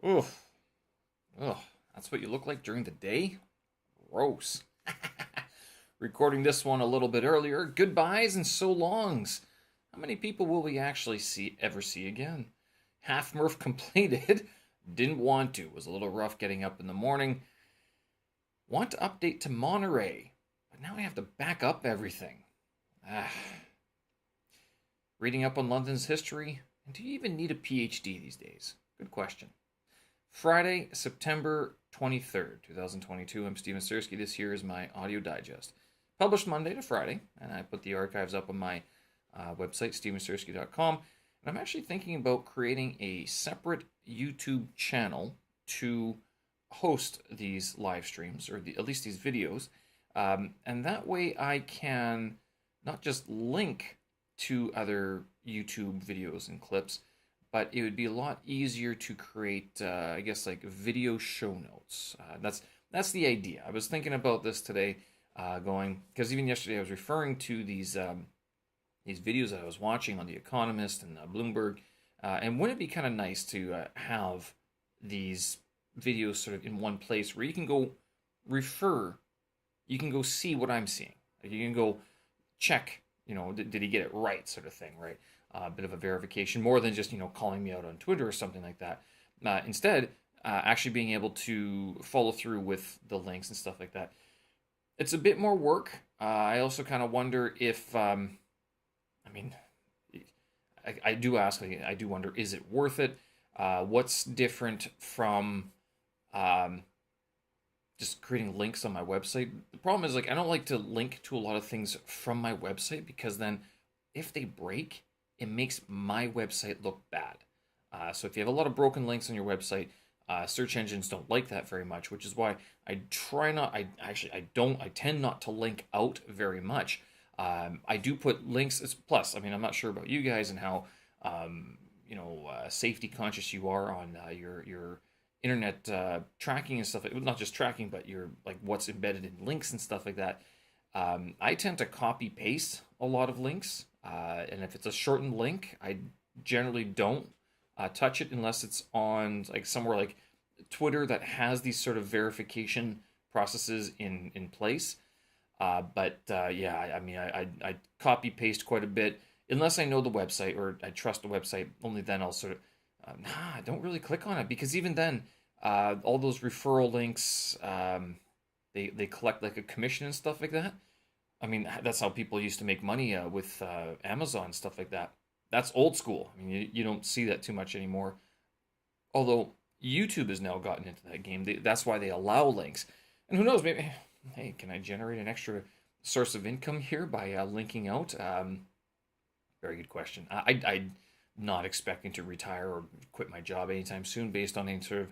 Oof. Ugh. That's what you look like during the day? Gross. Recording this one a little bit earlier. Goodbyes and so longs. How many people will we actually ever see again? Half Murph completed. Didn't want to. Was a little rough getting up in the morning. Want to update to Monterey. But now I have to back up everything. Ah. Reading up on London's history. And do you even need a PhD these days? Good question. Friday, September 23rd, 2022. I'm Steven Sersky. This here is my audio digest. Published Monday to Friday, and I put the archives up on my website, stevensersky.com. And I'm actually thinking about creating a separate YouTube channel to host these live streams, or at least these videos. And that way I can not just link to other YouTube videos and clips, but it would be a lot easier to create, I guess, like video show notes. That's the idea. I was thinking about this today, because even yesterday I was referring to these videos that I was watching on The Economist and Bloomberg, and wouldn't it be kind of nice to have these videos sort of in one place where you can go you can go see what I'm seeing. Like you can go check, did he get it right, sort of thing, right? A bit of a verification, more than just, calling me out on Twitter or something like that. Instead, actually being able to follow through with the links and stuff like that. It's a bit more work. I also kind of wonder if, I do wonder, is it worth it? What's different from just creating links on my website? The problem is, I don't like to link to a lot of things from my website, because then if they break, it makes my website look bad. So if you have a lot of broken links on your website, search engines don't like that very much, which is why I tend not to link out very much. I do put links. Plus, I'm not sure about you guys and how, safety conscious you are on your internet tracking and stuff. Not just tracking, but your what's embedded in links and stuff like that. I tend to copy paste a lot of links, and if it's a shortened link, I generally don't touch it unless it's on somewhere like Twitter that has these sort of verification processes in place. I copy paste quite a bit unless I know the website or I trust the website. Only then I'll sort of I don't really click on it, because even then, all those referral links, they collect a commission and stuff like that. That's how people used to make money with Amazon, stuff like that. That's old school. You don't see that too much anymore. Although YouTube has now gotten into that game. That's why they allow links. And who knows, maybe, hey, can I generate an extra source of income here by linking out? Very good question. I'm not expecting to retire or quit my job anytime soon based on any sort of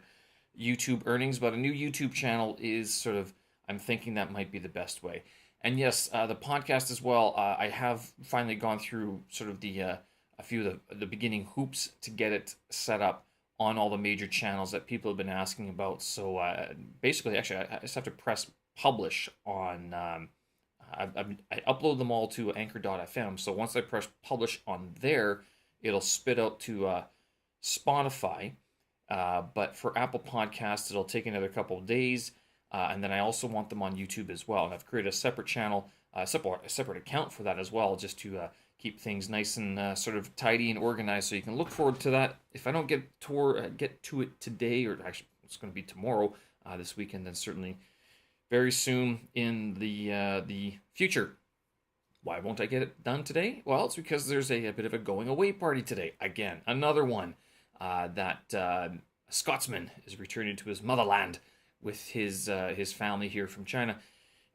YouTube earnings, but a new YouTube channel is sort of, I'm thinking that might be the best way. And yes, the podcast as well. I have finally gone through sort of a few of the beginning hoops to get it set up on all the major channels that people have been asking about. So basically, actually, I just have to press publish on. I upload them all to Anchor.fm. So once I press publish on there, it'll spit out to Spotify. But for Apple Podcasts, it'll take another couple of days. And then I also want them on YouTube as well. And I've created a separate channel, a separate account for that as well, just to keep things nice and sort of tidy and organized. So you can look forward to that. If I don't get to it today, or actually it's going to be tomorrow, this weekend, then certainly very soon in the future. Why won't I get it done today? Well, it's because there's a bit of a going away party today. Again, another one that a Scotsman is returning to his motherland with his family here from China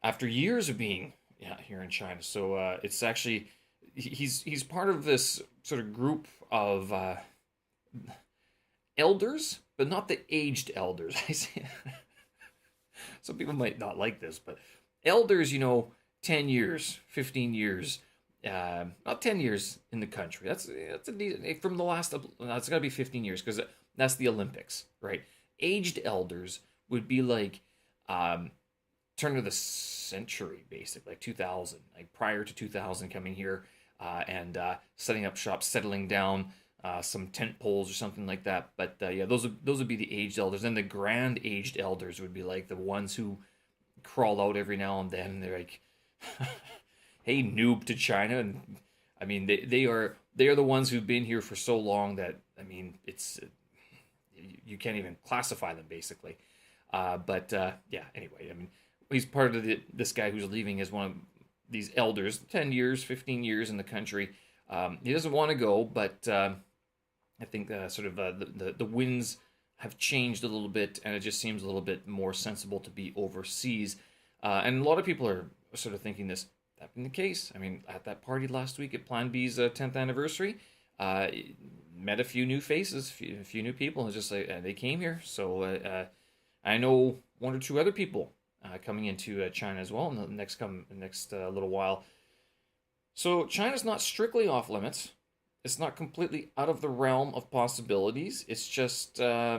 after years of being here in China. So it's actually he's part of this sort of group of elders, but not the aged elders. I see. Some people might not like this, but elders, 10 years, 15 years, not 10 years in the country. That's a decent, from the last. It's got to be 15 years, because that's the Olympics, right? Aged elders would be turn of the century, basically, 2000, prior to 2000, coming here and setting up shop, settling down, some tent poles or something like that. But yeah, those would be the aged elders. And the grand aged elders would be like the ones who crawl out every now and then. And they're like, "Hey, noob to China," and I mean they are the ones who've been here for so long that I mean it's you can't even classify them basically. But yeah, anyway, I mean he's part of this guy who's leaving as one of these elders, 10 years, 15 years in the country. He doesn't want to go, but I think sort of the winds have changed a little bit, and it just seems a little bit more sensible to be overseas. And a lot of people are sort of thinking this. That been the case. I mean, at that party last week at Plan B's 10th anniversary, met a few new faces, a few new people. It's just like they came here. So I know one or two other people coming into China as well in the next little while. So China's not strictly off limits. It's not completely out of the realm of possibilities. It's just yeah,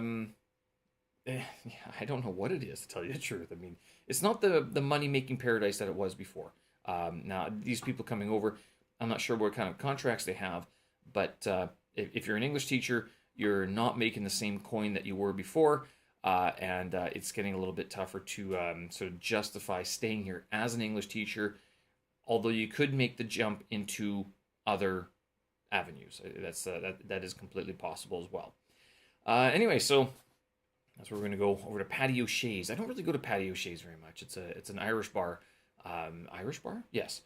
I don't know what it is to tell you the truth. I mean, it's not the money making paradise that it was before. Now these people coming over, I'm not sure what kind of contracts they have, but if you're an English teacher, you're not making the same coin that you were before. And it's getting a little bit tougher to sort of justify staying here as an English teacher, although you could make the jump into other avenues. That is completely possible as well. Anyway, so that's where we're going to go over to Patio Shays. I don't really go to Patio Shays very much. It's an Irish bar. Irish bar? Yes.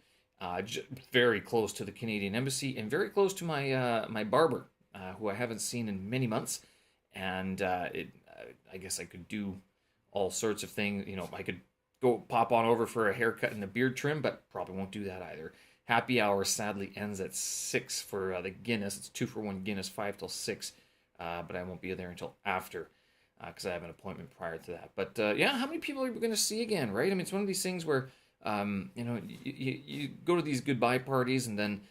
Very close to the Canadian Embassy and very close to my barber, who I haven't seen in many months. And I guess I could do all sorts of things. You know, I could go pop on over for a haircut and a beard trim, but probably won't do that either. Happy hour sadly ends at 6 for the Guinness. It's 2-for-1 Guinness, 5 till 6. But I won't be there until after because I have an appointment prior to that. But yeah, how many people are we going to see again, right? I mean, it's one of these things where, you know, you go to these goodbye parties and then,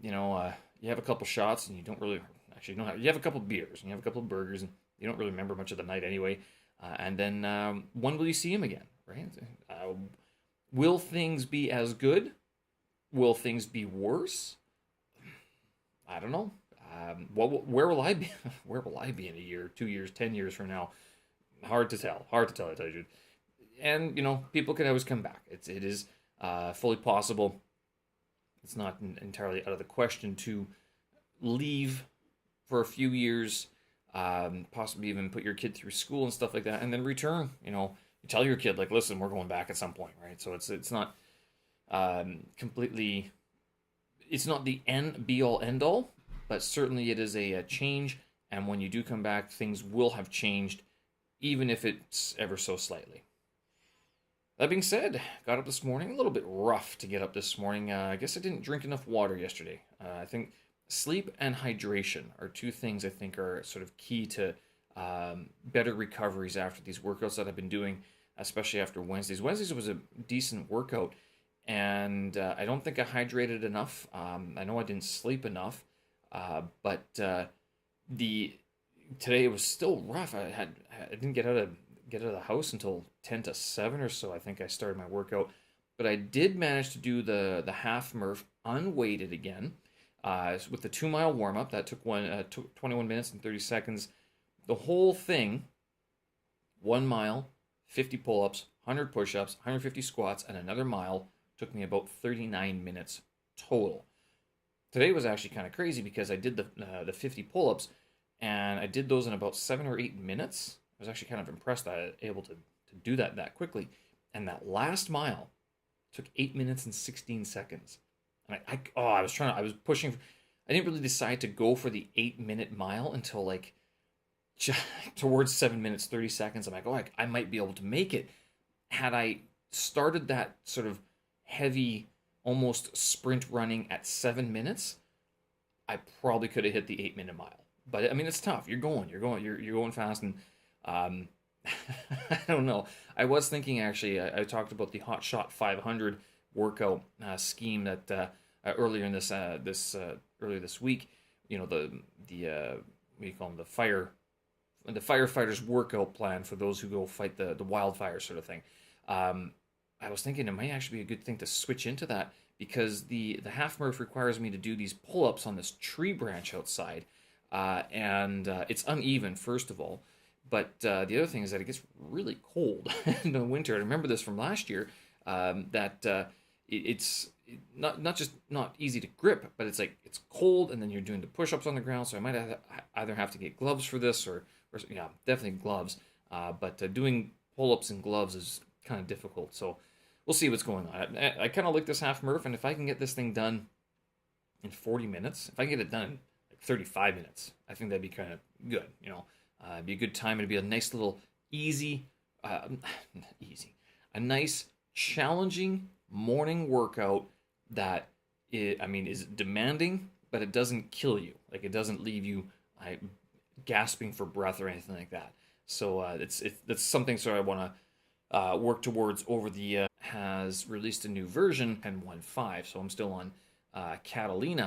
you know, you have a couple shots and you don't really, actually, you have a couple beers and you have a couple burgers and you don't really remember much of the night anyway. And then when will you see him again, right? Will things be as good? Will things be worse? I don't know. Where will I be? Where will I be in a year, 2 years, 10 years from now? Hard to tell. Hard to tell. I tell you. And you know, people can always come back. It is fully possible. It's not entirely out of the question to leave for a few years, possibly even put your kid through school and stuff like that, and then return. You know, you tell your kid like, listen, we're going back at some point, right? So it's not completely. It's not the end be all end all, but certainly it is a change. And when you do come back, things will have changed, even if it's ever so slightly. That being said, got up this morning, a little bit rough to get up this morning. I guess I didn't drink enough water yesterday. I think sleep and hydration are two things I think are sort of key to better recoveries after these workouts that I've been doing, especially after Wednesdays. Wednesdays was a decent workout, and I don't think I hydrated enough. I know I didn't sleep enough, but today it was still rough. I didn't get out of the house until 10 to 7 or so. I think I started my workout, but I did manage to do the half Murph unweighted again with the 2 mile warm up. That took 21 minutes and 30 seconds. The whole thing, 1 mile, 50 pull-ups, 100 push-ups, 150 squats, and another mile took me about 39 minutes total. Today was actually kind of crazy because I did the 50 pull-ups and I did those in about 7 or 8 minutes. I was actually kind of impressed that I was able to do that quickly. And that last mile took 8 minutes and 16 seconds. And I was pushing. I didn't really decide to go for the 8-minute mile until like towards 7 minutes, 30 seconds. I'm like, oh, I might be able to make it. Had I started that sort of heavy, almost sprint running at 7 minutes, I probably could have hit the 8-minute mile. But I mean, it's tough. You're going fast, and I don't know. I was thinking actually. I talked about the Hot Shot 500 workout scheme that earlier in earlier this week. You know, the what do you call them, the firefighters workout plan for those who go fight the wildfire sort of thing. I was thinking it might actually be a good thing to switch into that because the half Murph requires me to do these pull-ups on this tree branch outside. and it's uneven, first of all. But the other thing is that it gets really cold in the winter. I remember this from last year, that it's not just not easy to grip, but it's like it's cold, and then you're doing the push-ups on the ground. So I might either have to get gloves for this, or yeah, definitely gloves. But doing pull-ups in gloves is kind of difficult. So we'll see what's going on. I kind of like this half Murph, and if I can get this thing done in 40 minutes, if I can get it done in like 35 minutes, I think that'd be kind of good. It'd be a good time. It'd be a nice little easy, a nice challenging morning workout that is demanding, but it doesn't kill you. Like, it doesn't leave you gasping for breath or anything like that. So that's something I want to work towards. Over the has released a new version, 10.15. So I'm still on Catalina,